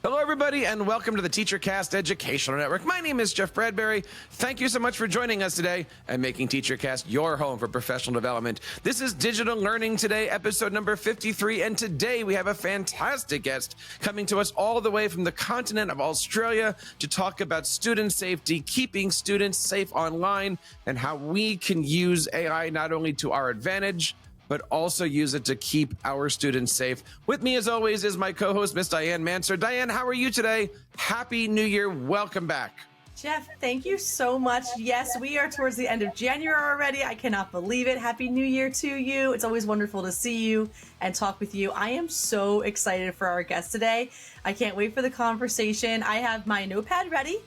Hello, everybody, and welcome to the TeacherCast Educational Network. My name is Jeff Bradbury. Thank you so much for joining us today and making TeacherCast your home for professional development. This is Digital Learning Today, episode number 53, and today we have a fantastic guest coming to us all the way from the continent of Australia to talk about student safety, keeping students safe online, and how we can use AI not only to our advantage, but also use it to keep our students safe. With me, as always, is my co-host, Miss Diane Manser. Diane, how are you today? Happy New Year. Welcome back. Jeff, thank you so much. Yes, we are towards the end of January already. I cannot believe it. Happy New Year to you. It's always wonderful to see you and talk with you. I am so excited for our guest today. I can't wait for the conversation. I have my notepad ready.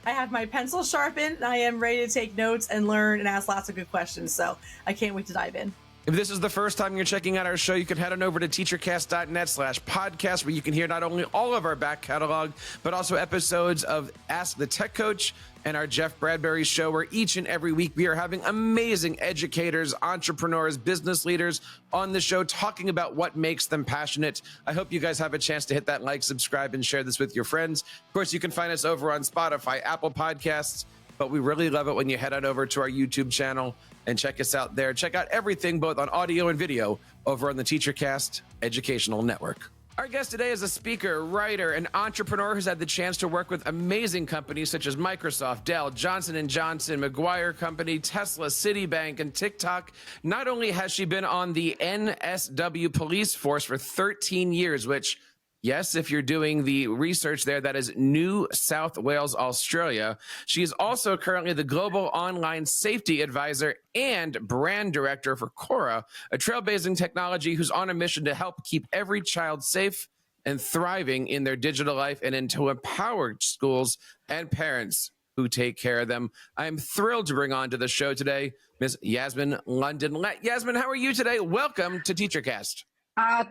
I have my pencil sharpened. And I am ready to take notes and learn and ask lots of good questions. So I can't wait to dive in. If this is the first time you're checking out our show, you can head on over to teachercast.net/podcast, where you can hear not only all of our back catalog, but also episodes of Ask the Tech Coach and our Jeff Bradbury show, where each and every week we are having amazing educators, entrepreneurs, business leaders on the show talking about what makes them passionate. I hope you guys have a chance to hit that like, subscribe, and share this with your friends. Of course, you can find us over on Spotify, Apple Podcasts, but we really love it when you head on over to our YouTube channel and check us out there. Check out everything, both on audio and video, over on the TeacherCast Educational Network. Our guest today is a speaker, writer, and entrepreneur who's had the chance to work with amazing companies such as Microsoft, Dell, Johnson & Johnson, McGuire Company, Tesla, Citibank, and TikTok. Not only has she been on the NSW police force for 13 years, which, yes, if you're doing the research there, that is New South Wales, Australia. She is also currently the Global Online Safety Advisor and Brand Director for Quoria, a trailblazing technology who's on a mission to help keep every child safe and thriving in their digital life and to empower schools and parents who take care of them. I am thrilled to bring on to the show today Ms. Yasmin London. Yasmin, how are you today? Welcome to TeacherCast.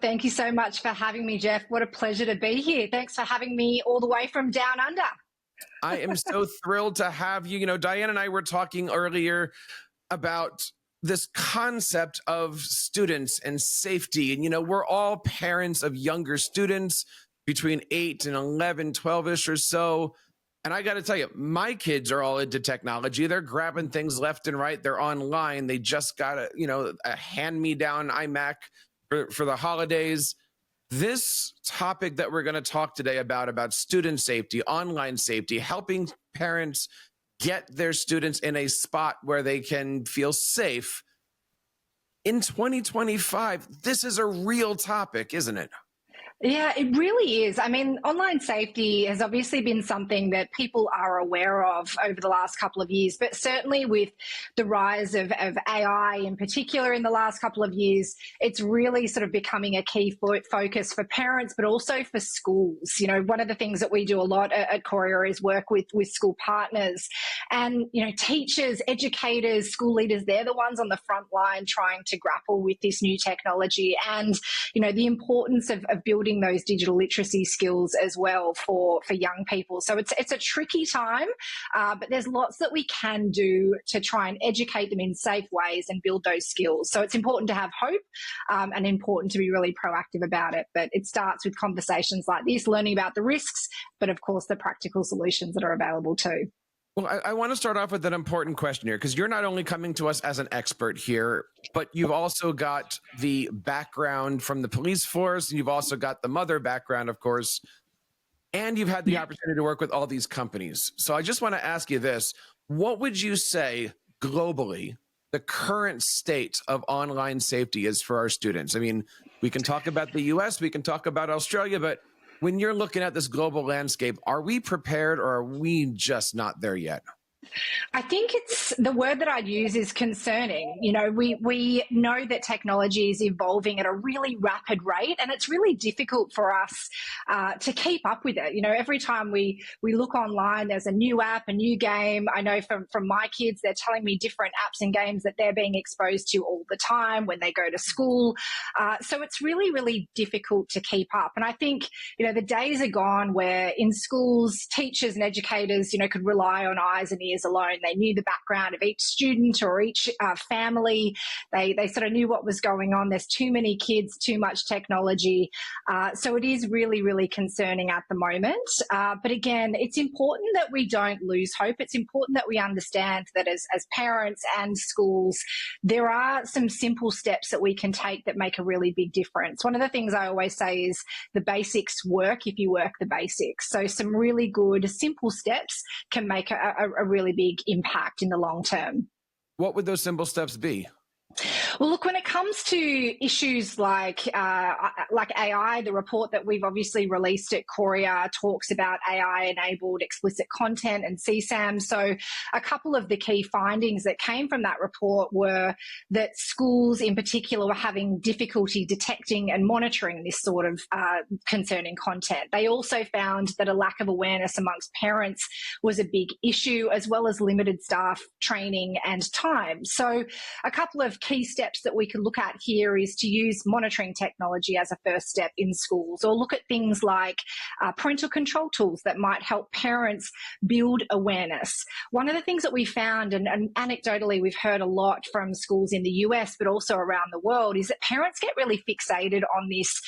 Thank you so much for having me, Jeff. What a pleasure to be here. Thanks for having me all the way from down under. I am so thrilled to have you. You know, Diane and I were talking earlier about this concept of students and safety. And, you know, we're all parents of younger students between 8 and 11, 12-ish or so. And I got to tell you, my kids are all into technology. They're grabbing things left and right. They're online. They just got a hand-me-down iMac for the holidays. This topic that we're going to talk today about student safety, online safety, helping parents get their students in a spot where they can feel safe. In 2025, this is a real topic, isn't it? Yeah, it really is. I mean, online safety has obviously been something that people are aware of over the last couple of years, but certainly with the rise of AI in particular in the last couple of years, it's really sort of becoming a key focus for parents, but also for schools. You know, one of the things that we do a lot at Quoria is work with school partners and, you know, teachers, educators, school leaders, they're the ones on the front line trying to grapple with this new technology and, you know, the importance of building those digital literacy skills as well for young people. So it's a tricky time, but there's lots that we can do to try and educate them in safe ways and build those skills. So it's important to have hope and important to be really proactive about it. But it starts with conversations like this, learning about the risks, but of course the practical solutions that are available too. Well, I want to start off with an important question here, because you're not only coming to us as an expert here, but you've also got the background from the police force, and you've also got the mother background, of course, and you've had the opportunity to work with all these companies. So I just want to ask you this. What would you say globally the current state of online safety is for our students? I mean, we can talk about the US, we can talk about Australia, but when you're looking at this global landscape, are we prepared or are we just not there yet? I think it's the word that I'd use is concerning. You know, we know that technology is evolving at a really rapid rate, and it's really difficult for us to keep up with it. You know, every time we look online, there's a new app, a new game. I know from my kids, they're telling me different apps and games that they're being exposed to all the time when they go to school. So it's really, really difficult to keep up. And I think, you know, the days are gone where in schools, teachers and educators, you know, could rely on eyes and ears years alone. They knew the background of each student or each family. They sort of knew what was going on. There's too many kids, too much technology. So it is really, really concerning at the moment. But again, it's important that we don't lose hope. It's important that we understand that as parents and schools, there are some simple steps that we can take that make a really big difference. One of the things I always say is the basics work if you work the basics. So some really good, simple steps can make a really big impact in the long term. What would those simple steps be? Well, look, when it comes to issues like AI, the report that we've obviously released at Quoria talks about AI-enabled explicit content and CSAM. So a couple of the key findings that came from that report were that schools in particular were having difficulty detecting and monitoring this sort of concerning content. They also found that a lack of awareness amongst parents was a big issue, as well as limited staff training and time. So a couple of key steps that we could look at here is to use monitoring technology as a first step in schools, or look at things like parental control tools that might help parents build awareness. One of the things that we found, and anecdotally we've heard a lot from schools in the US, but also around the world, is that parents get really fixated on this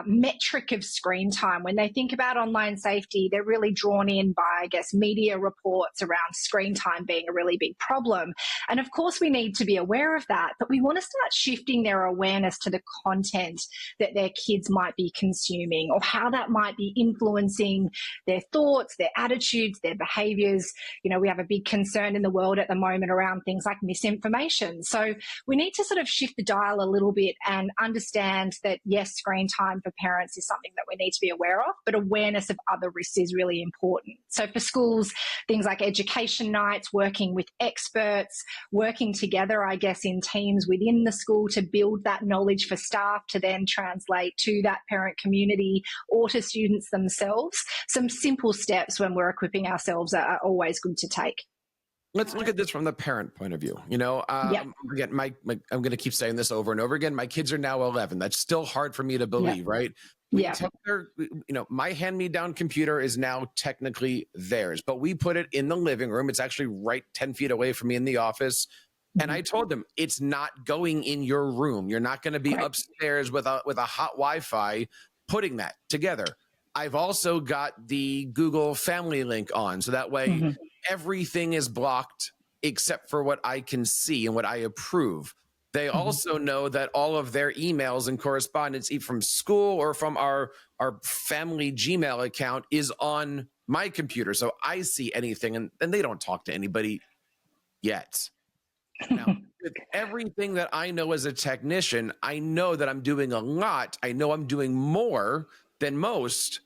metric of screen time. When they think about online safety, they're really drawn in by, I guess, media reports around screen time being a really big problem. And of course, we need to be aware of that, but we want to start shifting their awareness to the content that their kids might be consuming, or how that might be influencing their thoughts, their attitudes, their behaviors. You know, we have a big concern in the world at the moment around things like misinformation. So we need to sort of shift the dial a little bit and understand that, yes, screen time for parents is something that we need to be aware of, but awareness of other risks is really important. So for schools, things like education nights, working with experts, working together, I guess, in teams within the school to build that knowledge for staff to then translate to that parent community or to students themselves. Some simple steps when we're equipping ourselves are always good to take. Let's look at this from the parent point of view. You know, again, I'm going to keep saying this over and over again. My kids are now 11. That's still hard for me to believe, right? My hand-me-down computer is now technically theirs, but we put it in the living room. It's actually right 10 feet away from me in the office. And I told them, it's not going in your room. You're not going to be upstairs with a hot Wi-Fi putting that together. I've also got the Google Family link on, so that way everything is blocked except for what I can see and what I approve. They also know that all of their emails and correspondence, either from school or from our family Gmail account, is on my computer. So I see anything, and they don't talk to anybody yet. Now, with everything that I know as a technician, I know that I'm doing a lot. I know I'm doing more than most,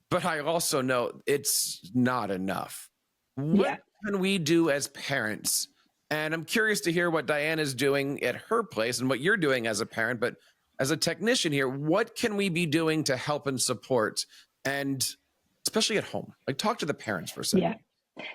but I also know it's not enough. What can we do as parents? And I'm curious to hear what Diane is doing at her place and what you're doing as a parent, but as a technician here, what can we be doing to help and support, and especially at home? Like, talk to the parents for a second.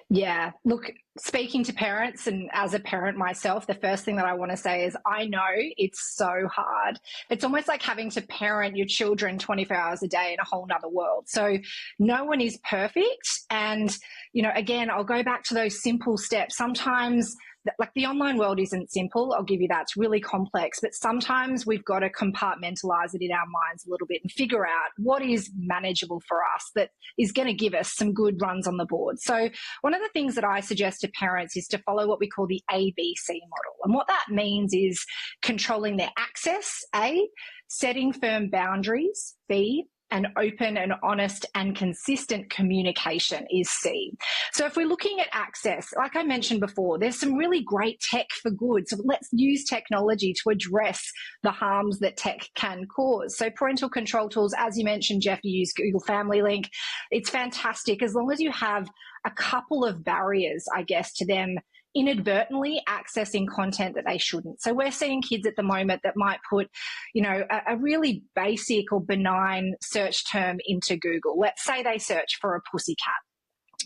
Yeah. Look, speaking to parents, and as a parent myself, the first thing that I want to say is I know it's so hard. It's almost like having to parent your children 24 hours a day in a whole nother world. So no one is perfect. And, you know, again, I'll go back to those simple steps. Sometimes, like, the online world isn't simple. I'll give you that. It's really complex. But sometimes we've got to compartmentalize it in our minds a little bit and figure out what is manageable for us that is going to give us some good runs on the board. So one of the things that I suggest to parents is to follow what we call the ABC model. And what that means is controlling their access, A, setting firm boundaries, B, and open and honest and consistent communication is C. So if we're looking at access, like I mentioned before, there's some really great tech for good. So let's use technology to address the harms that tech can cause. So parental control tools, as you mentioned, Jeff, you use Google Family Link. It's fantastic as long as you have a couple of barriers, I guess, to them inadvertently accessing content that they shouldn't. So we're seeing kids at the moment that might put, you know, a really basic or benign search term into Google. Let's say they search for a pussycat.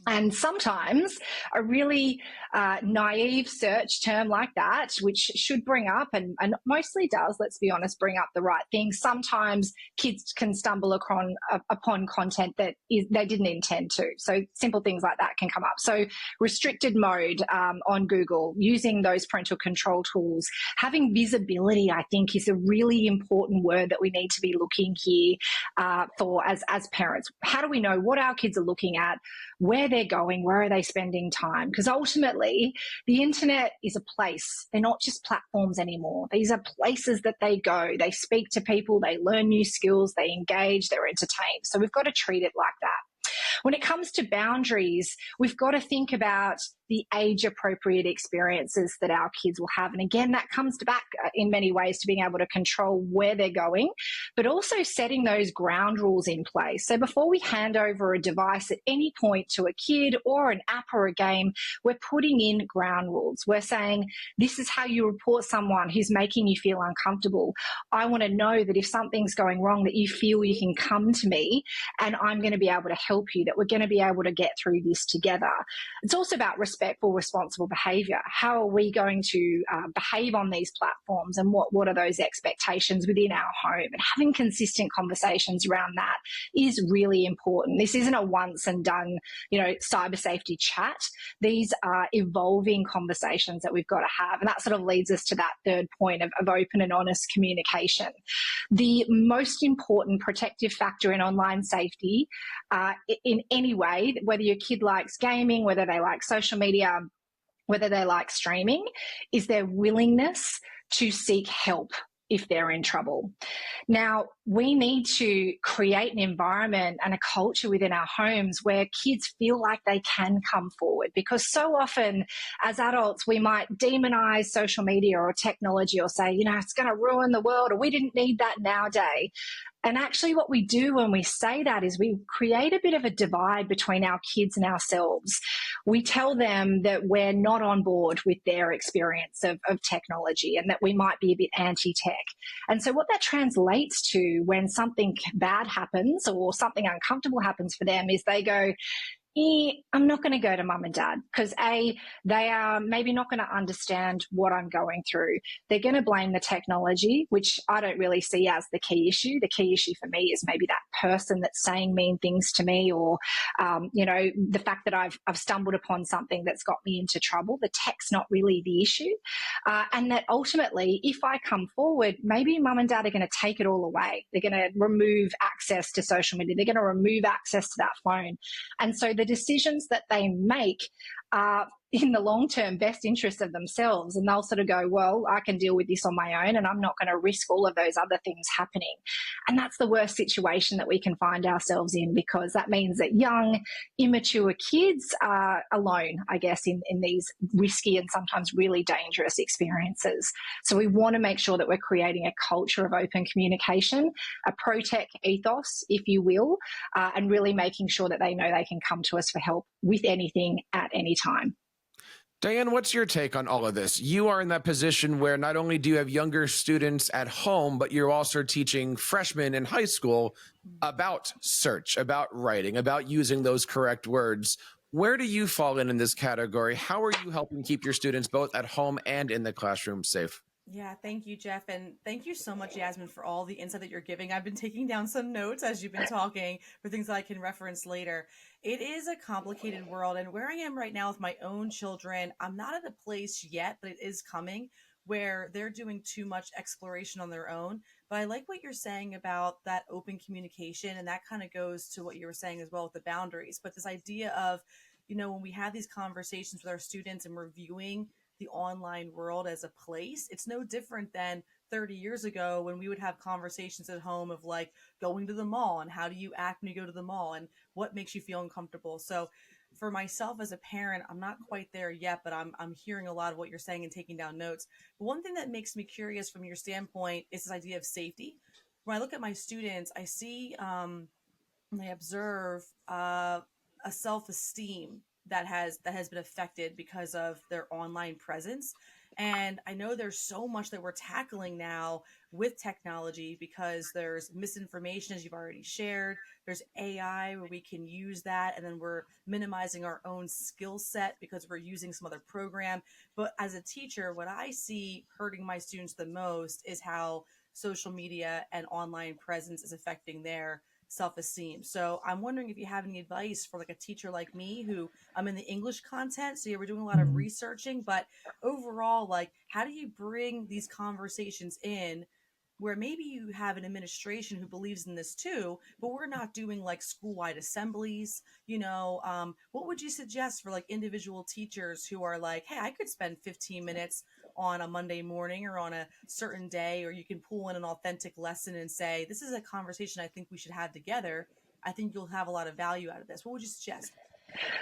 And sometimes a really naive search term like that, which should bring up, and mostly does, let's be honest, bring up the right thing. Sometimes kids can stumble upon content that they didn't intend to. So simple things like that can come up. So restricted mode on Google, using those parental control tools, having visibility, I think, is a really important word that we need to be looking here for as parents. How do we know what our kids are looking at, where they're going, where are they spending time? Because ultimately, the internet is a place. They're not just platforms anymore. These are places that they go. They speak to people, they learn new skills, they engage, they're entertained. So we've got to treat it like that. When it comes to boundaries, we've got to think about the age-appropriate experiences that our kids will have. And again, that comes back in many ways to being able to control where they're going, but also setting those ground rules in place. So before we hand over a device at any point to a kid or an app or a game, we're putting in ground rules. We're saying, this is how you report someone who's making you feel uncomfortable. I want to know that if something's going wrong, that you feel you can come to me and I'm going to be able to help you, that we're going to be able to get through this together. It's also about respectful, responsible behaviour. How are we going to behave on these platforms, and what are those expectations within our home? And having consistent conversations around that is really important. This isn't a once and done, cyber safety chat. These are evolving conversations that we've got to have. And that sort of leads us to that third point of open and honest communication. The most important protective factor in online safety, in any way, whether your kid likes gaming, whether they like social media, whether they like streaming, is their willingness to seek help if they're in trouble. Now, we need to create an environment and a culture within our homes where kids feel like they can come forward, because so often as adults, we might demonize social media or technology or say, it's going to ruin the world, or we didn't need that nowadays. And actually what we do when we say that is we create a bit of a divide between our kids and ourselves. We tell them that we're not on board with their experience of technology and that we might be a bit anti-tech. And so what that translates to when something bad happens or something uncomfortable happens for them is they go, I'm not going to go to mum and dad because they are maybe not going to understand what I'm going through. They're going to blame the technology, which I don't really see as the key issue. The key issue for me is maybe that person that's saying mean things to me, or the fact that I've stumbled upon something that's got me into trouble. The tech's not really the issue, and that ultimately, if I come forward, maybe mum and dad are going to take it all away. They're going to remove access to social media. They're going to remove access to that phone, and so the decisions that they make are in the long-term best interest of themselves, and they'll sort of go, well, I can deal with this on my own and I'm not going to risk all of those other things happening. And that's the worst situation that we can find ourselves in, because that means that young, immature kids are alone, I guess, in these risky and sometimes really dangerous experiences. So we want to make sure that we're creating a culture of open communication, a pro-tech ethos, if you will, and really making sure that they know they can come to us for help with anything at any time. Diane, what's your take on all of this? You are in that position where not only do you have younger students at home, but you're also teaching freshmen in high school about search, about writing, about using those correct words. Where do you fall in this category? How are you helping keep your students both at home and in the classroom safe? Yeah, thank you, Jeff. And thank you so much, Yasmin, for all the insight that you're giving. I've been taking down some notes as you've been talking for things that I can reference later. It is a complicated world. And where I am right now with my own children, I'm not at a place yet, but it is coming, where they're doing too much exploration on their own. But I like what you're saying about that open communication. And that kind of goes to what you were saying as well with the boundaries. But this idea of, when we have these conversations with our students and we're viewing the online world as a place, it's no different than 30 years ago when we would have conversations at home of like going to the mall and how do you act when you go to the mall and what makes you feel uncomfortable. So for myself as a parent, I'm not quite there yet, but I'm hearing a lot of what you're saying and taking down notes. But one thing that makes me curious from your standpoint is this idea of safety. When I look at my students, I see and I observe a self-esteem that has been affected because of their online presence. And I know there's so much that we're tackling now with technology because there's misinformation, as you've already shared. There's AI where we can use that, and then we're minimizing our own skill set because we're using some other program. But as a teacher, what I see hurting my students the most is how social media and online presence is affecting their self-esteem. So I'm wondering if you have any advice for like a teacher like me who I'm in the English content. So yeah, we're doing a lot of researching, but overall, like, how do you bring these conversations in where maybe you have an administration who believes in this too, but we're not doing like school-wide assemblies, what would you suggest for like individual teachers who are like, hey, I could spend 15 minutes on a Monday morning or on a certain day, or you can pull in an authentic lesson and say, this is a conversation I think we should have together. I think you'll have a lot of value out of this. What would you suggest?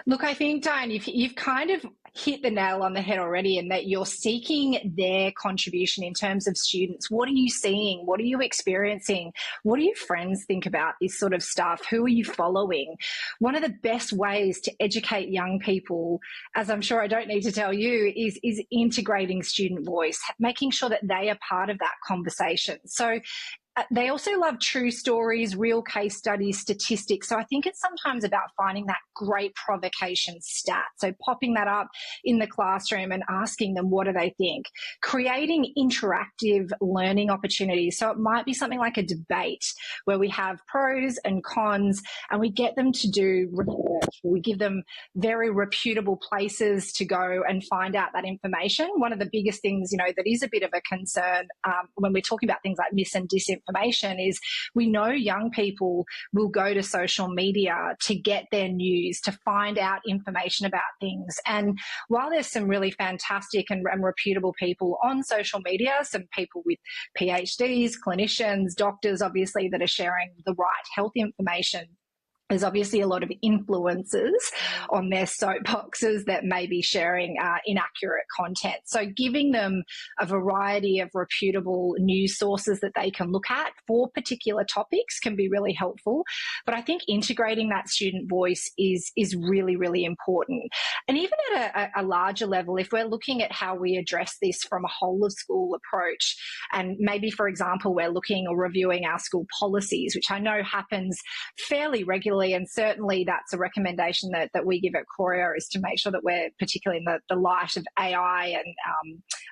Look, I think, Diane, you've kind of hit the nail on the head already in that you're seeking their contribution in terms of students. What are you seeing? What are you experiencing? What do your friends think about this sort of stuff? Who are you following? One of the best ways to educate young people, as I'm sure I don't need to tell you, is integrating student voice, making sure that they are part of that conversation. So they also love true stories, real case studies, statistics. So I think it's sometimes about finding that great provocation stat. So popping that up in the classroom and asking them, what do they think? Creating interactive learning opportunities. So it might be something like a debate where we have pros and cons and we get them to do research. We give them very reputable places to go and find out that information. One of the biggest things, that is a bit of a concern when we're talking about things like mis and disinformation is we know young people will go to social media to get their news, to find out information about things. And while there's some really fantastic and reputable people on social media, some people with PhDs, clinicians, doctors, obviously, that are sharing the right health information, there's obviously a lot of influencers on their soapboxes that may be sharing inaccurate content. So giving them a variety of reputable news sources that they can look at for particular topics can be really helpful. But I think integrating that student voice is really, really important. And even at a larger level, if we're looking at how we address this from a whole of school approach, and maybe, for example, we're looking or reviewing our school policies, which I know happens fairly regularly. And certainly that's a recommendation that we give at Quoria, is to make sure that we're, particularly in the light of AI and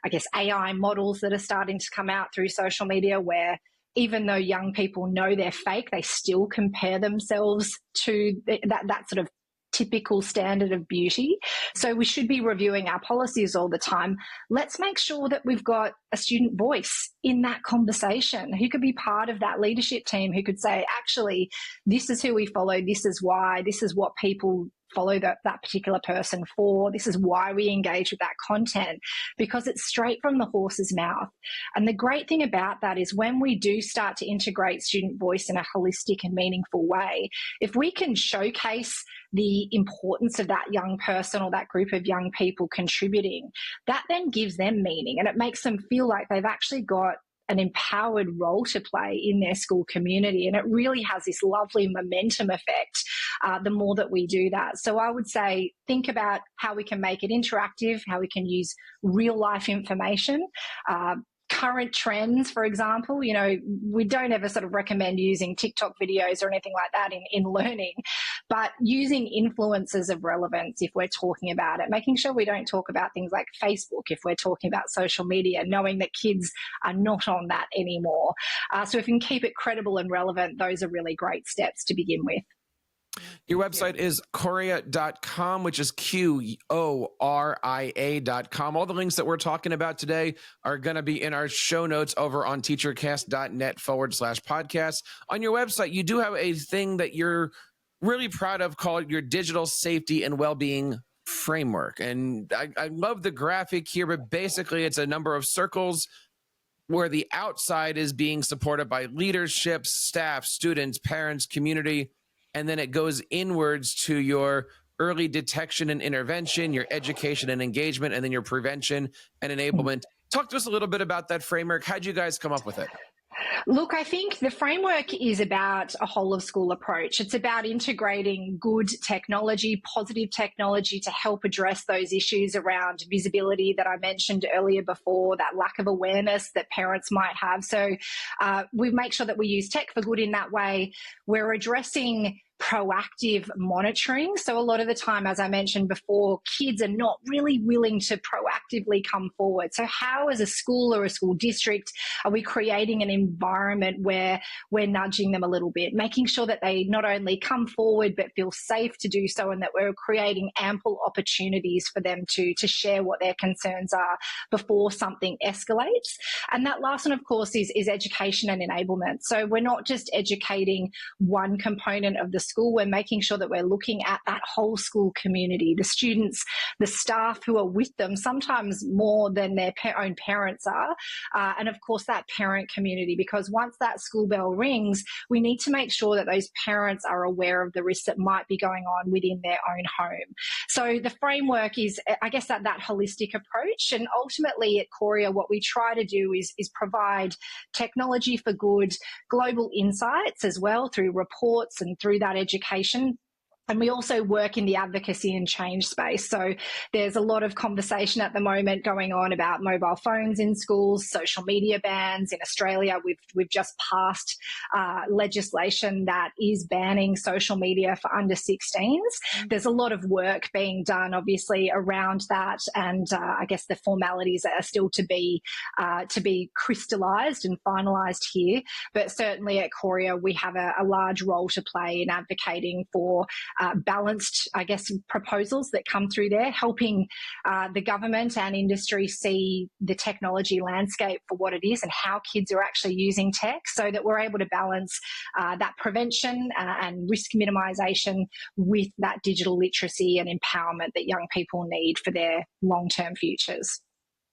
I guess AI models that are starting to come out through social media, where even though young people know they're fake, they still compare themselves to that sort of typical standard of beauty. So we should be reviewing our policies all the time. Let's make sure that we've got a student voice in that conversation who could be part of that leadership team, who could say, actually, this is who we follow, this is why, this is what people follow that particular person for, this is why we engage with that content, because it's straight from the horse's mouth. And the great thing about that is when we do start to integrate student voice in a holistic and meaningful way, if we can showcase the importance of that young person or that group of young people contributing, that then gives them meaning, and it makes them feel like they've actually got an empowered role to play in their school community. And it really has this lovely momentum effect the more that we do that. So I would say, think about how we can make it interactive, how we can use real life information. Current trends, for example, we don't ever sort of recommend using TikTok videos or anything like that in learning, but using influencers of relevance if we're talking about it, making sure we don't talk about things like Facebook if we're talking about social media, knowing that kids are not on that anymore. So if we can keep it credible and relevant, those are really great steps to begin with. Your website is Quoria.com, which is Quoria.com. All the links that we're talking about today are going to be in our show notes over on teachercast.net/podcast. On your website, you do have a thing that you're really proud of called your digital safety and well-being framework. And I love the graphic here, but basically it's a number of circles where the outside is being supported by leadership, staff, students, parents, community. And then it goes inwards to your early detection and intervention, your education and engagement, and then your prevention and enablement. Talk to us a little bit about that framework. How'd you guys come up with it? Look, I think the framework is about a whole of school approach. It's about integrating good technology, positive technology to help address those issues around visibility that I mentioned earlier before, that lack of awareness that parents might have. So we make sure that we use tech for good in that way. We're addressing proactive monitoring. So a lot of the time, as I mentioned before, kids are not really willing to proactively come forward. So how, as a school or a school district, are we creating an environment where we're nudging them a little bit, making sure that they not only come forward but feel safe to do so, and that we're creating ample opportunities for them to share what their concerns are before something escalates. And that last one, of course, is education and enablement. So we're not just educating one component of the school, we're making sure that we're looking at that whole school community, the students, the staff who are with them, sometimes more than their own parents are, and of course that parent community, because once that school bell rings, we need to make sure that those parents are aware of the risks that might be going on within their own home. So the framework is, I guess, that holistic approach. And ultimately at Quoria, what we try to do is provide technology for good, global insights as well through reports and through that education. And we also work in the advocacy and change space. So there's a lot of conversation at the moment going on about mobile phones in schools, social media bans. In Australia, we've just passed legislation that is banning social media for under 16s. There's a lot of work being done, obviously, around that, and I guess the formalities are still to be crystallised and finalised here. But certainly at Quoria, we have a large role to play in advocating for balanced, I guess, proposals that come through there, helping the government and industry see the technology landscape for what it is and how kids are actually using tech, so that we're able to balance that prevention and risk minimisation with that digital literacy and empowerment that young people need for their long-term futures.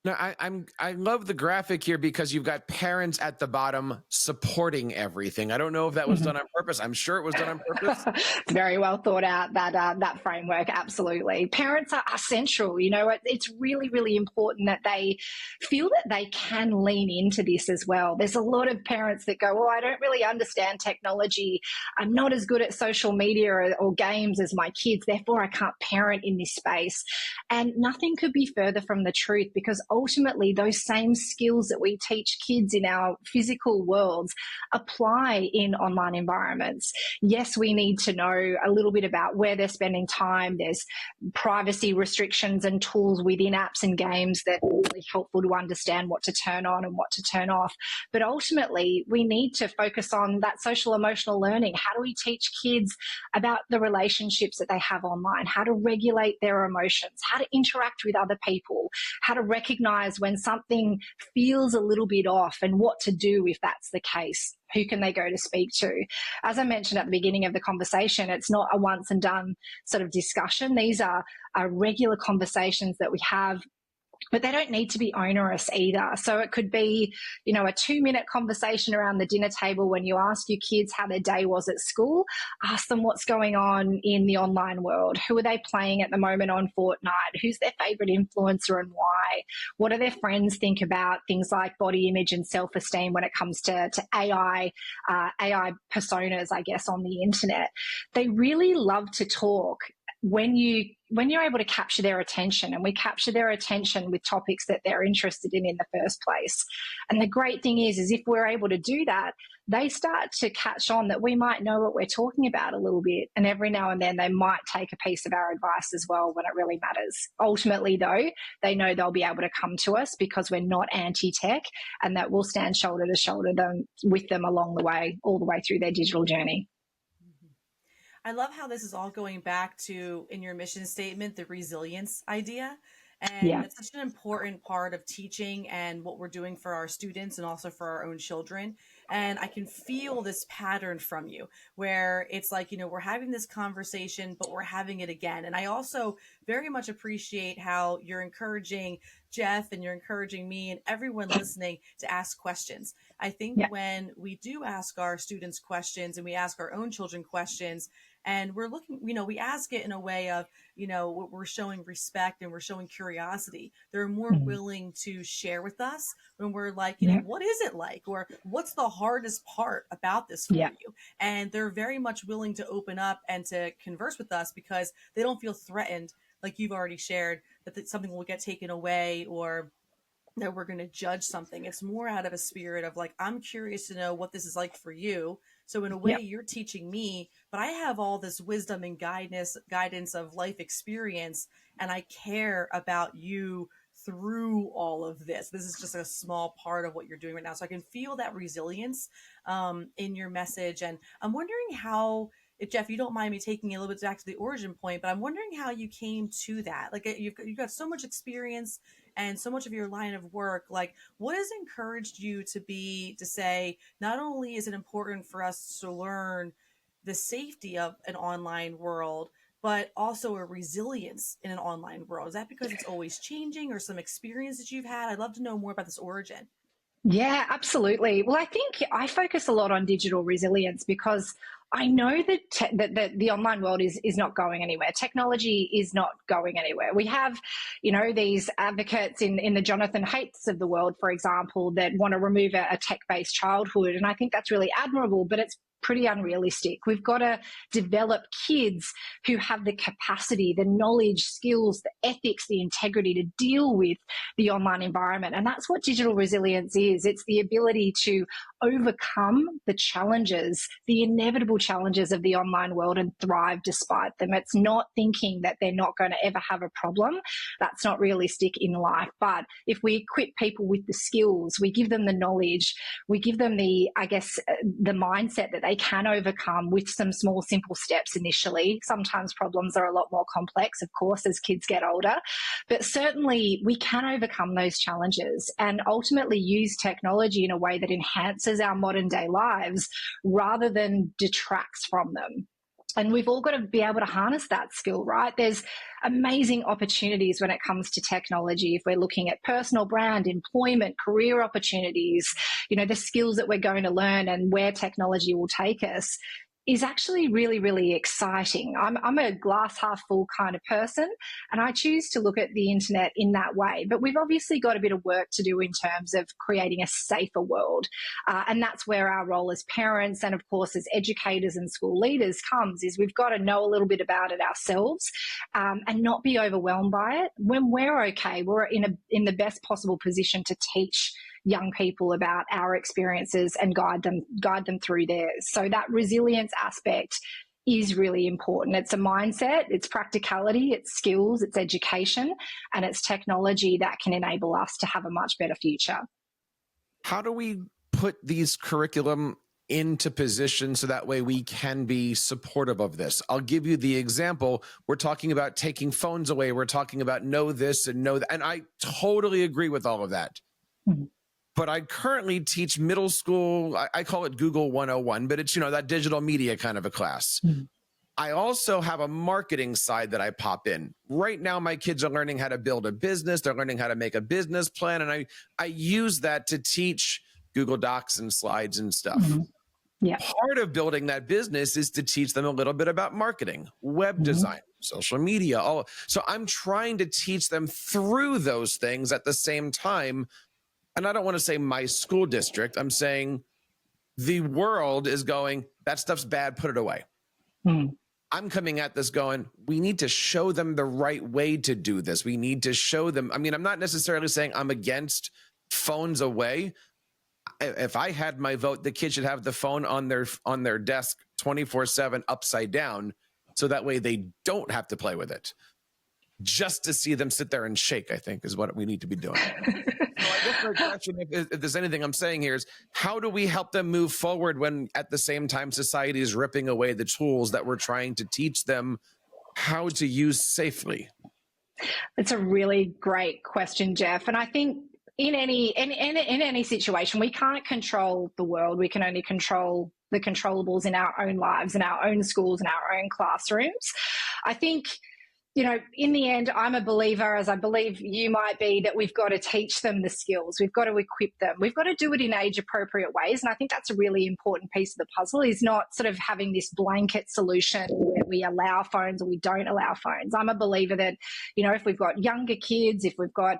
Now, I love the graphic here because you've got parents at the bottom supporting everything. I don't know if that was done on purpose. I'm sure it was done on purpose. It's very well thought out, that framework. Absolutely, parents are central. You know, it's really, really important that they feel that they can lean into this as well. There's a lot of parents that go, "Oh, I don't really understand technology. I'm not as good at social media or games as my kids. Therefore, I can't parent in this space." And nothing could be further from the truth, because ultimately those same skills that we teach kids in our physical worlds apply in online environments. Yes, we need to know a little bit about where they're spending time. There's privacy restrictions and tools within apps and games that are really helpful to understand what to turn on and what to turn off. But ultimately, we need to focus on that social emotional learning. How do we teach kids about the relationships that they have online, how to regulate their emotions, how to interact with other people, how to recognize when something feels a little bit off and what to do if that's the case. Who can they go to speak to? As I mentioned at the beginning of the conversation, it's not a once and done sort of discussion. These are regular conversations that we have, but they don't need to be onerous either. So it could be, you know, a 2-minute conversation around the dinner table when you ask your kids how their day was at school. Ask them what's going on in the online world. Who are they playing at the moment on Fortnite? Who's their favourite influencer and why? What do their friends think about things like body image and self-esteem when it comes to AI personas, I guess, on the internet? They really love to talk when you're able to capture their attention, and we capture their attention with topics that they're interested in the first place. And the great thing is if we're able to do that, they start to catch on that we might know what we're talking about a little bit. And every now and then they might take a piece of our advice as well when it really matters. Ultimately, though, they know they'll be able to come to us because we're not anti-tech, and that we'll stand shoulder to shoulder with them along the way, all the way through their digital journey. I love how this is all going back to, in your mission statement, the resilience idea. And it's such an important part of teaching and what we're doing for our students and also for our own children. And I can feel this pattern from you where it's like, you know, we're having this conversation, but we're having it again. And I also very much appreciate how you're encouraging Jeff and you're encouraging me and everyone listening to ask questions. I think when we do ask our students questions and we ask our own children questions, And we're looking, we ask it in a way of, we're showing respect and we're showing curiosity. They're more willing to share with us when we're like, what is it like? Or what's the hardest part about this for you? And they're very much willing to open up and to converse with us because they don't feel threatened, like you've already shared, that something will get taken away or that we're going to judge something. It's more out of a spirit of like, I'm curious to know what this is like for you. So in a way, you're teaching me, but I have all this wisdom and guidance of life experience, and I care about you through all of this. This is just a small part of what you're doing right now. So I can feel that resilience in your message. And I'm wondering how, if Jeff, you don't mind me taking a little bit back to the origin point, but I'm wondering how you came to that. Like you've got so much experience and so much of your line of work. Like, what has encouraged you to say, not only is it important for us to learn the safety of an online world, but also a resilience in an online world? Is that because it's always changing or some experience that you've had? I'd love to know more about this origin. Yeah, absolutely. Well, I think I focus a lot on digital resilience because I know that the online world is not going anywhere. Technology is not going anywhere. We have, these advocates in the Jonathan Haidts of the world, for example, that want to remove a tech-based childhood. And I think that's really admirable, but it's pretty unrealistic. We've got to develop kids who have the capacity, the knowledge, skills, the ethics, the integrity to deal with the online environment. And that's what digital resilience is. It's the ability to overcome the challenges, the inevitable challenges of the online world and thrive despite them. It's not thinking that they're not going to ever have a problem. That's not realistic in life. But if we equip people with the skills, we give them the knowledge, we give them the mindset that they can overcome with some small, simple steps initially. Sometimes problems are a lot more complex, of course, as kids get older, but certainly we can overcome those challenges and ultimately use technology in a way that enhances our modern day lives rather than detracts from them. And we've all got to be able to harness that skill, right? There's amazing opportunities when it comes to technology. If we're looking at personal brand, employment, career opportunities, the skills that we're going to learn and where technology will take us is actually really, really exciting. I'm a glass half full kind of person, and I choose to look at the internet in that way. But we've obviously got a bit of work to do in terms of creating a safer world. And that's where our role as parents and, of course, as educators and school leaders comes, is we've got to know a little bit about it ourselves and not be overwhelmed by it. When we're okay, we're in the best possible position to teach young people about our experiences and guide them through theirs. So that resilience aspect is really important. It's a mindset, it's practicality, it's skills, it's education, and it's technology that can enable us to have a much better future. How do we put these curriculum into position so that way we can be supportive of this? I'll give you the example. We're talking about taking phones away. We're talking about know this and know that. And I totally agree with all of that. Mm-hmm. But I currently teach middle school. I call it Google 101, but it's, that digital media kind of a class. Mm-hmm. I also have a marketing side that I pop in. Right now, my kids are learning how to build a business. They're learning how to make a business plan. And I use that to teach Google Docs and slides and stuff. Mm-hmm. Yeah. Part of building that business is to teach them a little bit about marketing, web design, social media. So I'm trying to teach them through those things at the same time. And I don't want to say my school district. I'm saying the world is going, that stuff's bad, put it away. I'm coming at this going, we need to show them the right way to do this. We need to show them. I mean, I'm not necessarily saying I'm against phones away. If I had my vote, the kids should have the phone on their desk 24/7 upside down. So that way they don't have to play with it. Just to see them sit there and shake, I think, is what we need to be doing. So I guess my question, if there's anything I'm saying here, is how do we help them move forward when at the same time society is ripping away the tools that we're trying to teach them how to use safely? It's a really great question, Jeff. And I think in any situation, we can't control the world. We can only control the controllables in our own lives, in our own schools, in our own classrooms. I think, in the end, I'm a believer, as I believe you might be, that we've got to teach them the skills. We've got to equip them. We've got to do it in age-appropriate ways. And I think that's a really important piece of the puzzle, is not sort of having this blanket solution where we allow phones or we don't allow phones. I'm a believer that, if we've got younger kids, if we've got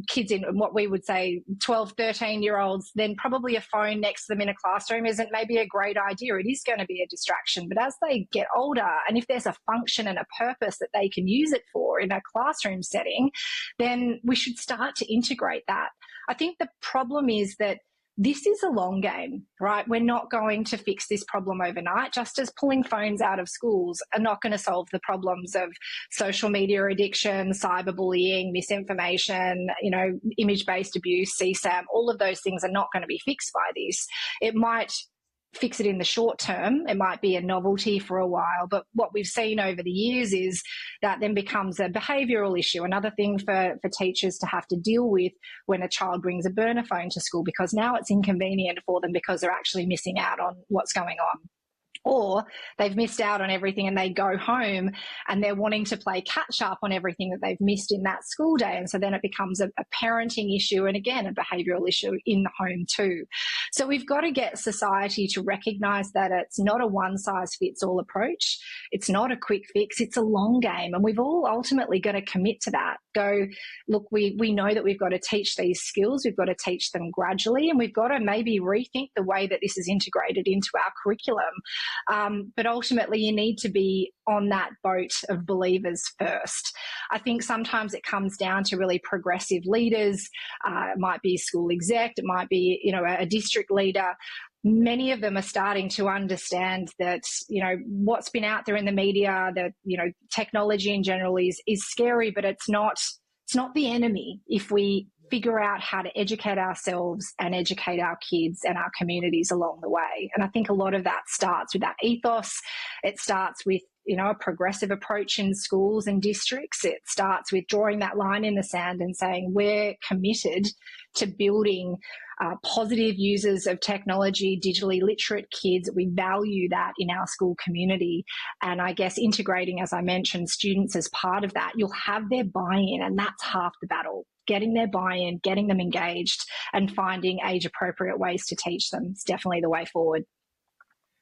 kids in what we would say 12, 13-year-olds, then probably a phone next to them in a classroom isn't maybe a great idea. It is going to be a distraction. But as they get older, and if there's a function and a purpose that they can use it for in a classroom setting, then we should start to integrate that. I think the problem is that this is a long game, right? We're not going to fix this problem overnight, just as pulling phones out of schools are not going to solve the problems of social media addiction, cyberbullying, misinformation, image-based abuse, CSAM. All of those things are not going to be fixed by this. It might fix it in the short term. It might be a novelty for a while, but what we've seen over the years is that then becomes a behavioural issue, another thing for teachers to have to deal with when a child brings a burner phone to school, because now it's inconvenient for them because they're actually missing out on what's going on. Or they've missed out on everything and they go home and they're wanting to play catch up on everything that they've missed in that school day. And so then it becomes a parenting issue and, again, a behavioural issue in the home too. So we've got to get society to recognise that it's not a one-size-fits-all approach. It's not a quick fix. It's a long game. And we've all ultimately got to commit to that. Go, look, we know that we've got to teach these skills. We've got to teach them gradually, and we've got to maybe rethink the way that this is integrated into our curriculum. But ultimately, you need to be on that boat of believers first. I think sometimes it comes down to really progressive leaders. It might be school exec, it might be, a district leader. Many of them are starting to understand that, what's been out there in the media, that, technology in general is scary, but it's not the enemy if we figure out how to educate ourselves and educate our kids and our communities along the way. And I think a lot of that starts with that ethos. It starts with, a progressive approach in schools and districts. It starts with drawing that line in the sand and saying we're committed to building positive users of technology, digitally literate kids. We value that in our school community. And I guess integrating, as I mentioned, students as part of that, you'll have their buy-in, and that's half the battle. Getting their buy-in, getting them engaged, and finding age-appropriate ways to teach them is definitely the way forward.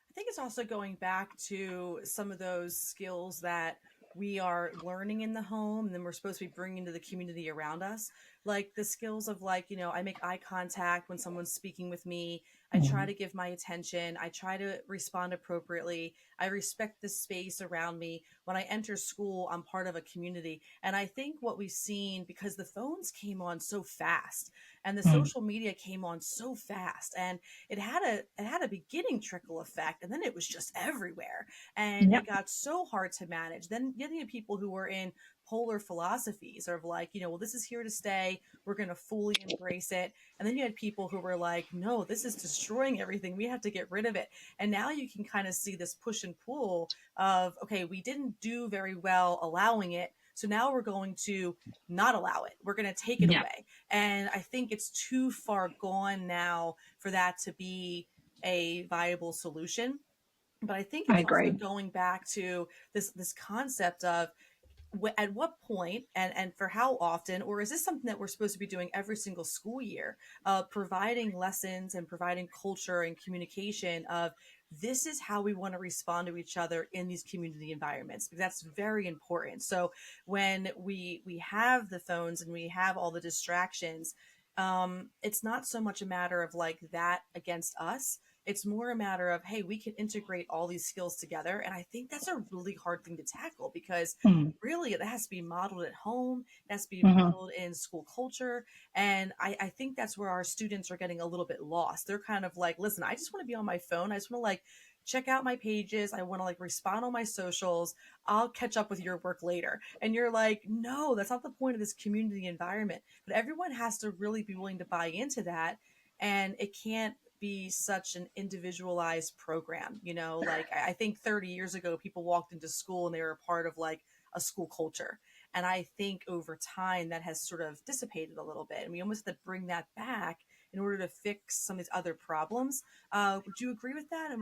I think it's also going back to some of those skills that we are learning in the home and then we're supposed to be bringing to the community around us. Like the skills of I make eye contact when someone's speaking with me. I try to give my attention. I try to respond appropriately. I respect the space around me. When I enter school, I'm part of a community. And I think what we've seen, because the phones came on so fast and the social media came on so fast, and it had a beginning trickle effect, and then it was just everywhere. And it got so hard to manage. Then you had people who were in polar philosophies of well, this is here to stay. We're going to fully embrace it. And then you had people who were like, no, this is destroying everything. We have to get rid of it. And now you can kind of see this push and pull of, okay, we didn't do very well allowing it. So now we're going to not allow it. We're going to take it away. And I think it's too far gone now for that to be a viable solution. But I think it's also going back to this concept of, at what point and for how often, or is this something that we're supposed to be doing every single school year, providing lessons and providing culture and communication of this is how we want to respond to each other in these community environments, because that's very important. So when we have the phones and we have all the distractions, it's not so much a matter of that against us. It's more a matter of, hey, we can integrate all these skills together. And I think that's a really hard thing to tackle, because really it has to be modeled at home. It has to be modeled in school culture. And I think that's where our students are getting a little bit lost. They're kind of listen, I just want to be on my phone. I just want to check out my pages. I want to respond on my socials. I'll catch up with your work later. And you're no, that's not the point of this community environment. But everyone has to really be willing to buy into that. And it can't be such an individualized program. I think 30 years ago, people walked into school and they were a part of a school culture. And I think over time that has sort of dissipated a little bit. And we almost have to bring that back in order to fix some of these other problems. Would you agree with that?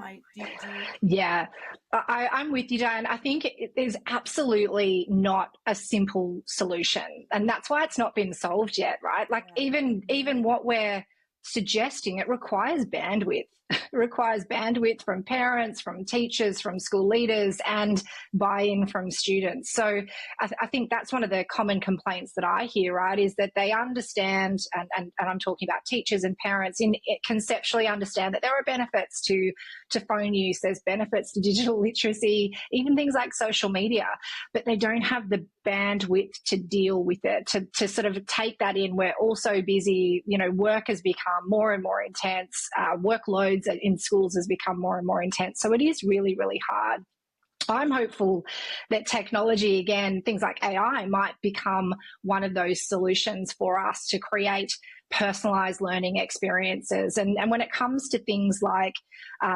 Yeah, I'm with you, Diane. I think there's absolutely not a simple solution. And that's why it's not been solved yet, right? Even what we're suggesting it requires bandwidth. It requires bandwidth from parents, from teachers, from school leaders, and buy-in from students. So I think that's one of the common complaints that I hear, right, is that they understand, and I'm talking about teachers and parents, conceptually understand that there are benefits to phone use, there's benefits to digital literacy, even things like social media, but they don't have the bandwidth to deal with it, to sort of take that in. We're all so busy, work has become more and more intense, workloads in schools has become more and more intense. So it is really, really hard. I'm hopeful that technology, again, things like AI, might become one of those solutions for us to create personalized learning experiences. And when it comes to things like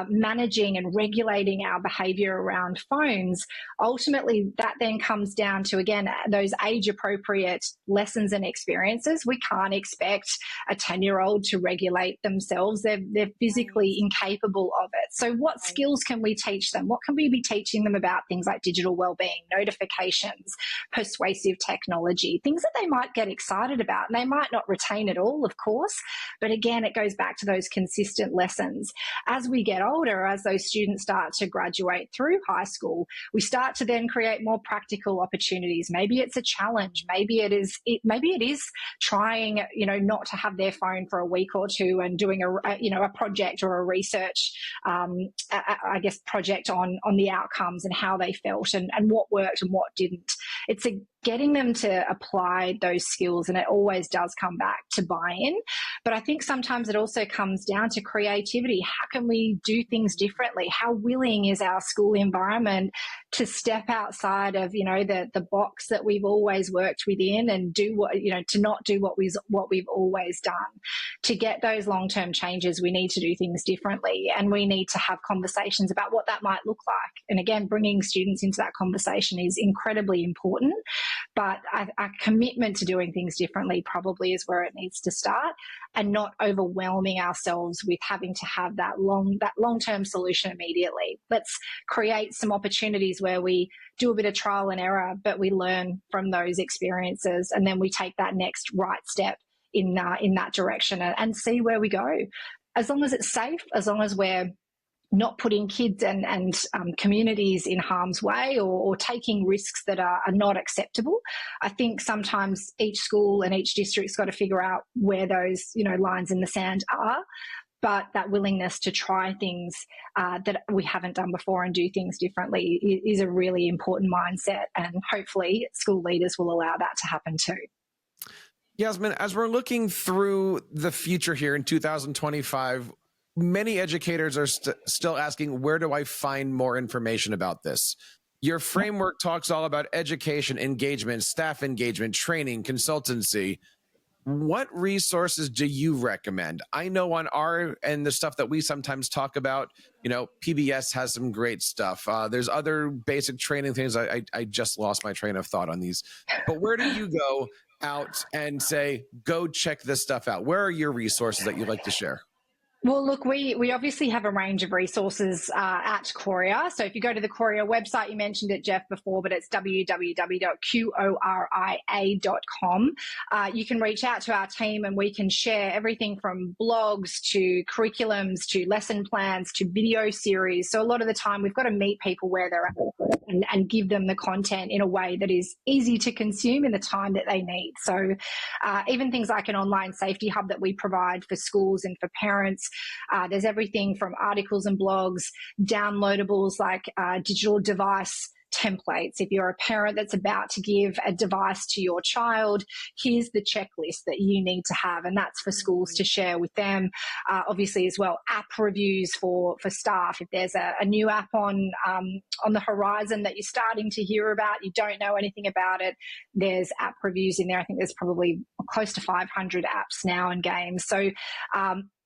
managing and regulating our behavior around phones, ultimately that then comes down to, again, those age-appropriate lessons and experiences. We can't expect a 10-year-old to regulate themselves. They're physically incapable of it. So what skills can we teach them? What can we be teaching them about things like digital wellbeing, notifications, persuasive technology, things that they might get excited about, and they might not retain it all, of course, but again, it goes back to those consistent lessons. As we get older, as those students start to graduate through high school, we start to then create more practical opportunities. Maybe it's a challenge. Maybe it is trying, not to have their phone for a week or two and doing a project or a research, project on the outcomes and how they felt and what worked and what didn't. It's getting them to apply those skills, and it always does come back to buy-in. But I think sometimes it also comes down to creativity. How can we do things differently? How willing is our school environment to step outside of, the box that we've always worked within and do what, to not do what we've always done? To get those long-term changes, we need to do things differently, and we need to have conversations about what that might look like. And again, bringing students into that conversation is incredibly important. But a commitment to doing things differently probably is where it needs to start, and not overwhelming ourselves with having to have that long-term solution immediately. Let's create some opportunities where we do a bit of trial and error, but we learn from those experiences, and then we take that next right step in that direction and see where we go. As long as it's safe, as long as we're not putting kids and communities in harm's way or taking risks that are not acceptable. I think sometimes each school and each district's got to figure out where those, lines in the sand are. But that willingness to try things that we haven't done before and do things differently is a really important mindset. And hopefully school leaders will allow that to happen too. Yasmin, as we're looking through the future here in 2025, many educators are still asking, where do I find more information about this? Your framework talks all about education, engagement, staff engagement, training, consultancy. What resources do you recommend? I know on our and the stuff that we sometimes talk about, PBS has some great stuff. There's other basic training things. I just lost my train of thought on these. But where do you go out and say, go check this stuff out? Where are your resources that you'd like to share? Well, look, we obviously have a range of resources at Quoria. So if you go to the Quoria website, you mentioned it, Jeff, before, but it's www.quoria.com. You can reach out to our team and we can share everything from blogs to curriculums to lesson plans to video series. So a lot of the time we've got to meet people where they're at and give them the content in a way that is easy to consume in the time that they need. So even things like an online safety hub that we provide for schools and for parents. There's everything from articles and blogs, downloadables like digital device templates. If you're a parent that's about to give a device to your child, here's the checklist that you need to have, and that's for schools to share with them. Obviously as well, app reviews for staff. If there's a new app on the horizon that you're starting to hear about, you don't know anything about it, there's app reviews in there. I think there's probably close to 500 apps now and games. So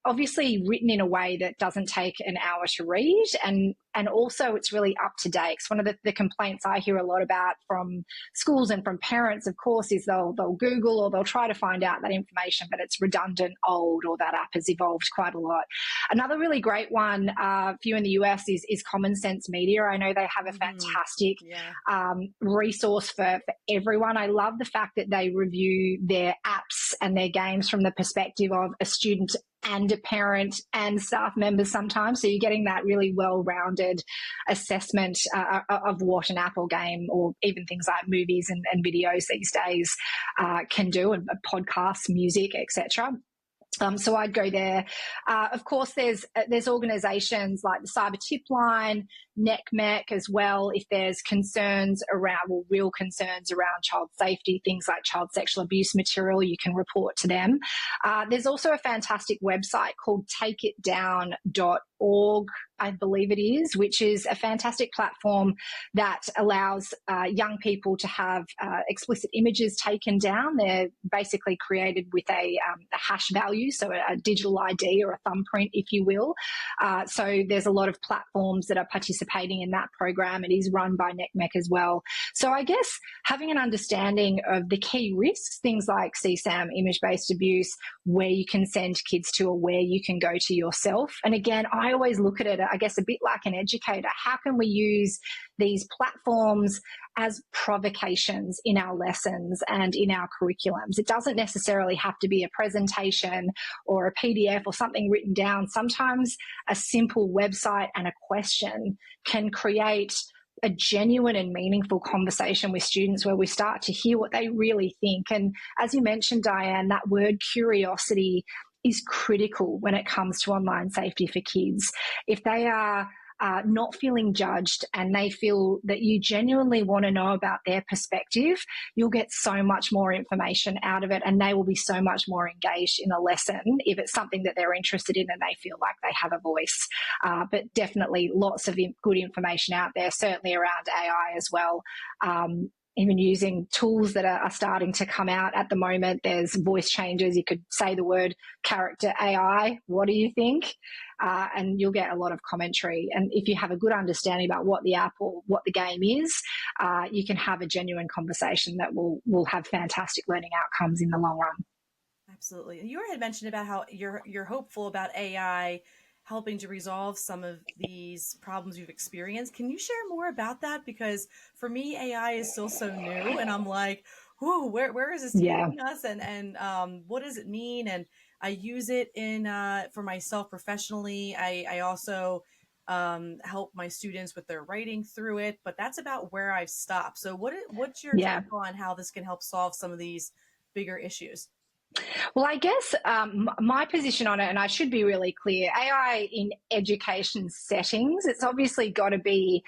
obviously written in a way that doesn't take an hour to read, and also it's really up to date. Because one of the complaints I hear a lot about from schools and from parents, of course, is they'll Google or they'll try to find out that information, but it's redundant, old, or that app has evolved quite a lot. Another really great one for you in the US is Common Sense Media. I know they have a fantastic resource for everyone. I love the fact that they review their apps apps and their games from the perspective of a student and a parent and staff members sometimes. So you're getting that really well-rounded assessment of what an app or game, or even things like movies and videos these days can do, and podcasts, music, etc. So I'd go there. Of course, there's organisations like the Cyber Tip Line, NECMEC as well. If there's concerns around, well, real concerns around child safety, things like child sexual abuse material, you can report to them. There's also a fantastic website called takeitdown.org, I believe it is, which is a fantastic platform that allows young people to have explicit images taken down. They're basically created with a hash value, so a digital ID or a thumbprint, if you will. So there's a lot of platforms that are participating in that program. It is run by NECMEC as well. So I guess having an understanding of the key risks, things like CSAM, image-based abuse, where you can send kids to or where you can go to yourself. And again, I always look at it, I guess, a bit like an educator. How can we use these platforms as provocations in our lessons and in our curriculums? It doesn't necessarily have to be a presentation or a PDF or something written down. Sometimes a simple website and a question can create a genuine and meaningful conversation with students where we start to hear what they really think. And as you mentioned, Diane, that word curiosity is critical when it comes to online safety for kids. If they are not feeling judged and they feel that you genuinely want to know about their perspective, you'll get so much more information out of it, and they will be so much more engaged in a lesson if it's something that they're interested in and they feel like they have a voice. But definitely lots of good information out there, certainly around AI as well. Even using tools that are starting to come out at the moment. There's voice changes. You could say the word character AI. What do you think? And you'll get a lot of commentary. And if you have a good understanding about what the app or what the game is, you can have a genuine conversation that will have fantastic learning outcomes in the long run. Absolutely. You had mentioned about how you're hopeful about AI helping to resolve some of these problems you've experienced. Can you share more about that? Because for me, AI is still so new, and I'm like, whoa, where is this taking us? And what does it mean? And I use it for myself professionally. I also help my students with their writing through it, but that's about where I've stopped. So what's your take on how this can help solve some of these bigger issues? Well, I guess my position on it, and I should be really clear, AI in education settings, it's obviously got to be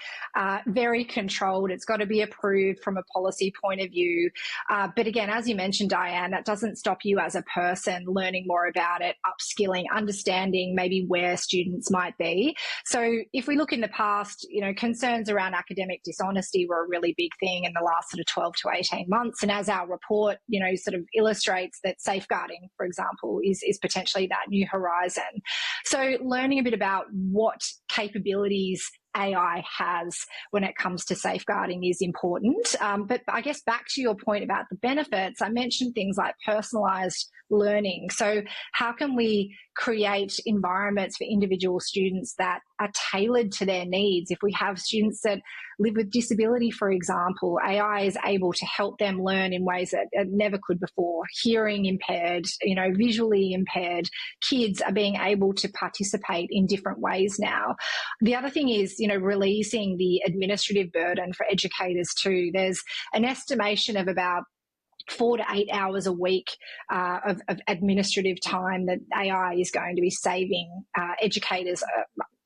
very controlled. It's got to be approved from a policy point of view. But again, as you mentioned, Diane, that doesn't stop you as a person learning more about it, upskilling, understanding maybe where students might be. So if we look in the past, concerns around academic dishonesty were a really big thing in the last sort of 12 to 18 months. And as our report, sort of illustrates that safeguarding, for example, is potentially that new horizon. So learning a bit about what capabilities AI has when it comes to safeguarding is important. But I guess back to your point about the benefits, I mentioned things like personalised learning. So how can we create environments for individual students that are tailored to their needs? If we have students that live with disability, for example, AI is able to help them learn in ways that it never could before. Hearing impaired, visually impaired kids are being able to participate in different ways now. The other thing is, releasing the administrative burden for educators too. There's an estimation of about 4 to 8 hours a week of administrative time that AI is going to be saving educators.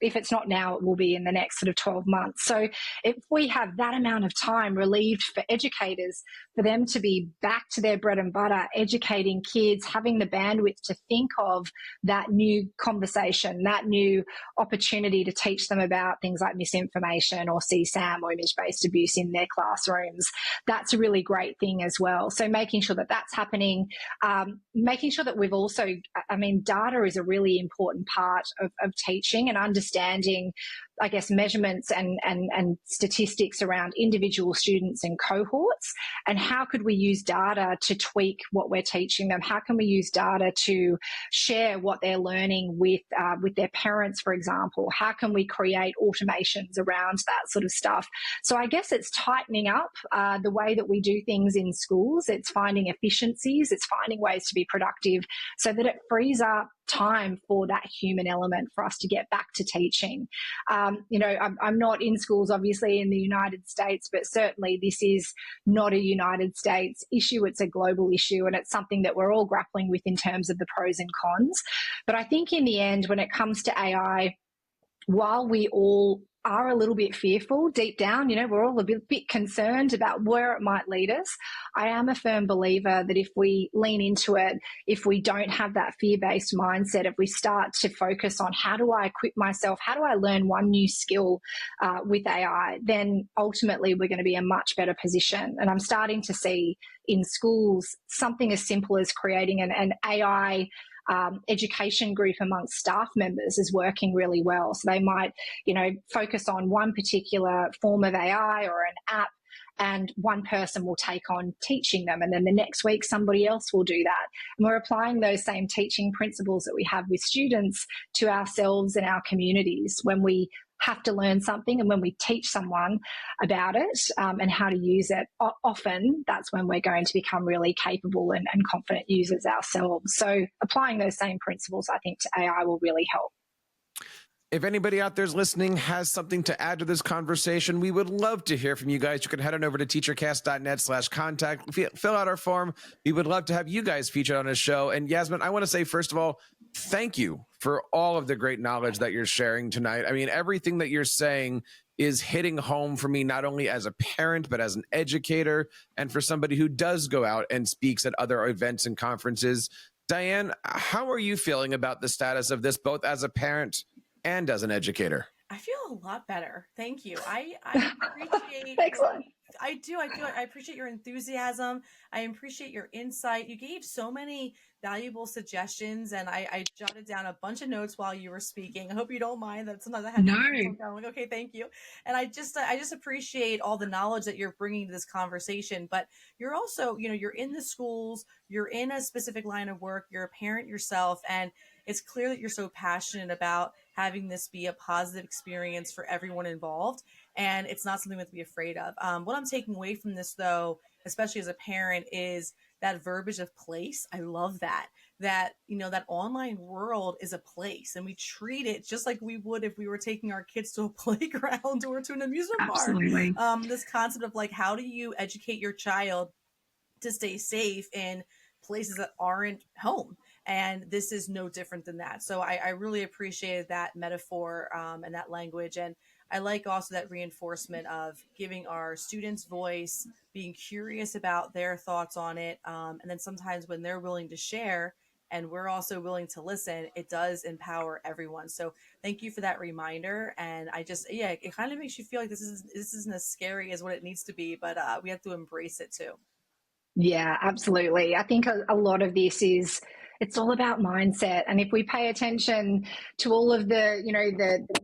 If it's not now, it will be in the next sort of 12 months. So if we have that amount of time relieved for educators, for them to be back to their bread and butter, educating kids, having the bandwidth to think of that new conversation, that new opportunity to teach them about things like misinformation or CSAM or image-based abuse in their classrooms, that's a really great thing as well. So making sure that that's happening, making sure that we've also, data is a really important part of teaching, and understanding I guess, measurements and statistics around individual students and cohorts, and how could we use data to tweak what we're teaching them? How can we use data to share what they're learning with their parents, for example? How can we create automations around that sort of stuff? So I guess it's tightening up the way that we do things in schools. It's finding efficiencies. It's finding ways to be productive so that it frees up time for that human element for us to get back to teaching. I'm not in schools, obviously, in the United States, but certainly this is not a United States issue. It's a global issue, and it's something that we're all grappling with in terms of the pros and cons. But I think in the end, when it comes to AI, while we all are a little bit fearful deep down, we're all a bit concerned about where it might lead us. I am a firm believer that if we lean into it, if we don't have that fear-based mindset, if we start to focus on how do I equip myself, how do I learn one new skill with AI, then ultimately we're going to be in a much better position. And I'm starting to see in schools something as simple as creating an AI education group amongst staff members is working really well. So they might, focus on one particular form of AI or an app, and one person will take on teaching them. And then the next week, somebody else will do that. And we're applying those same teaching principles that we have with students to ourselves and our communities when we have to learn something and when we teach someone about it and how to use it. Often that's when we're going to become really capable and confident users ourselves. So applying those same principles, I think, to AI will really help. If anybody out there's listening has something to add to this conversation, we would love to hear from you guys. You can head on over to teachercast.net/contact, fill out our form. We would love to have you guys featured on a show. And Yasmin, I want to say, first of all, thank you for all of the great knowledge that you're sharing tonight. I mean, everything that you're saying is hitting home for me, not only as a parent, but as an educator and for somebody who does go out and speaks at other events and conferences. Diane, how are you feeling about the status of this, both as a parent and as an educator? I feel a lot better. Thank you. I appreciate Excellent. I appreciate your enthusiasm. I appreciate your insight. You gave so many valuable suggestions, and I jotted down a bunch of notes while you were speaking. I hope you don't mind that sometimes I had to going, okay, thank you. And I just appreciate all the knowledge that you're bringing to this conversation. But you're also, you're in the schools, you're in a specific line of work, you're a parent yourself, and it's clear that you're so passionate about having this be a positive experience for everyone involved. And it's not something we have to be afraid of. What I'm taking away from this, though, especially as a parent, is that verbiage of place. I love that that online world is a place, and we treat it just like we would if we were taking our kids to a playground or to an amusement Absolutely. park. This concept of how do you educate your child to stay safe in places that aren't home? And this is no different than that. So I really appreciated that metaphor and that language. And I like also that reinforcement of giving our students voice, being curious about their thoughts on it. And then sometimes when they're willing to share and we're also willing to listen, it does empower everyone. So thank you for that reminder. And it kind of makes you feel like this isn't as scary as what it needs to be, but we have to embrace it too. Yeah, absolutely. I think a lot of this it's all about mindset. And if we pay attention to all of the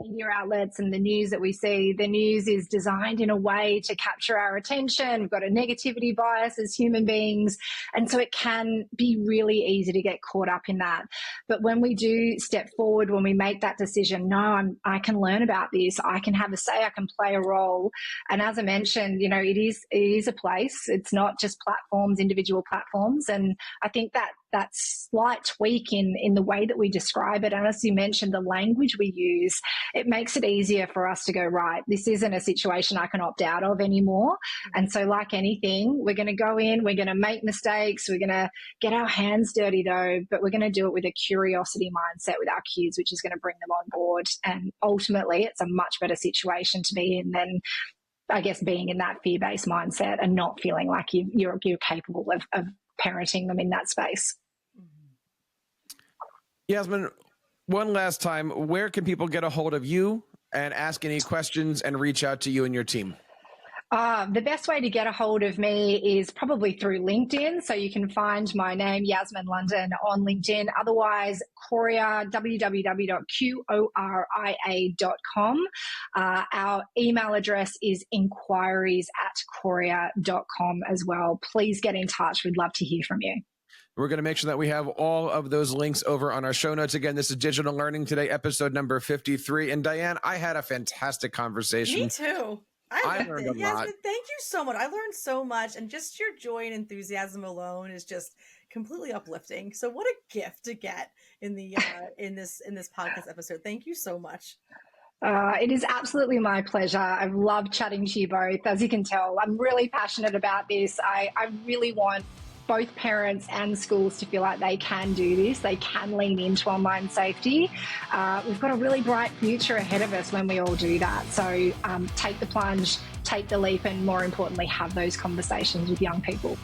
media outlets and the news that we see, the news is designed in a way to capture our attention. We've got a negativity bias as human beings. And so it can be really easy to get caught up in that. But when we do step forward, when we make that decision, no, I can learn about this. I can have a say. I can play a role. And as I mentioned, it is a place. It's not just platforms, individual platforms. And I think that slight tweak in the way that we describe it, and as you mentioned, the language we use, it makes it easier for us to go, right, this isn't a situation I can opt out of anymore. And so like anything, we're going to go in, we're going to make mistakes, we're going to get our hands dirty though, but we're going to do it with a curiosity mindset with our kids, which is going to bring them on board. And ultimately, it's a much better situation to be in than, I guess, being in that fear-based mindset and not feeling like you're capable of parenting them in that space. Yasmin, one last time, where can people get a hold of you and ask any questions and reach out to you and your team? The best way to get a hold of me is probably through LinkedIn. So you can find my name, Yasmin London, on LinkedIn. Otherwise, Quoria, www.quoria.com. Our email address is inquiries@quoria.com as well. Please get in touch. We'd love to hear from you. We're going to make sure that we have all of those links over on our show notes. Again, this is Digital Learning Today, episode number 53. And Diane, I had a fantastic conversation. Me too. I learned a lot. Yasmin, thank you so much. I learned so much, and just your joy and enthusiasm alone is just completely uplifting. So, what a gift to get in the in this podcast episode. Thank you so much. It is absolutely my pleasure. I've loved chatting to you both. As you can tell, I'm really passionate about this. I really want both parents and schools to feel like they can do this. They can lean into online safety. We've got a really bright future ahead of us when we all do that. So take the plunge, take the leap, and more importantly, have those conversations with young people.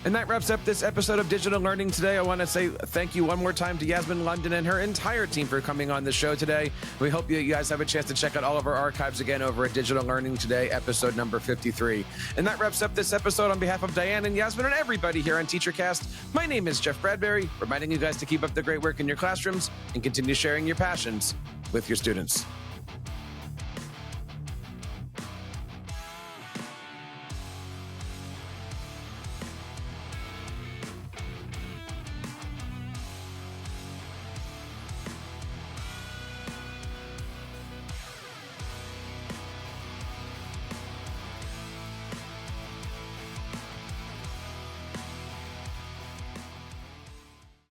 And that wraps up this episode of Digital Learning Today. I want to say thank you one more time to Yasmin London and her entire team for coming on the show today. We hope you guys have a chance to check out all of our archives again over at Digital Learning Today, episode number 53. And that wraps up this episode. On behalf of Diane and Yasmin and everybody here on TeacherCast, my name is Jeff Bradbury, reminding you guys to keep up the great work in your classrooms and continue sharing your passions with your students.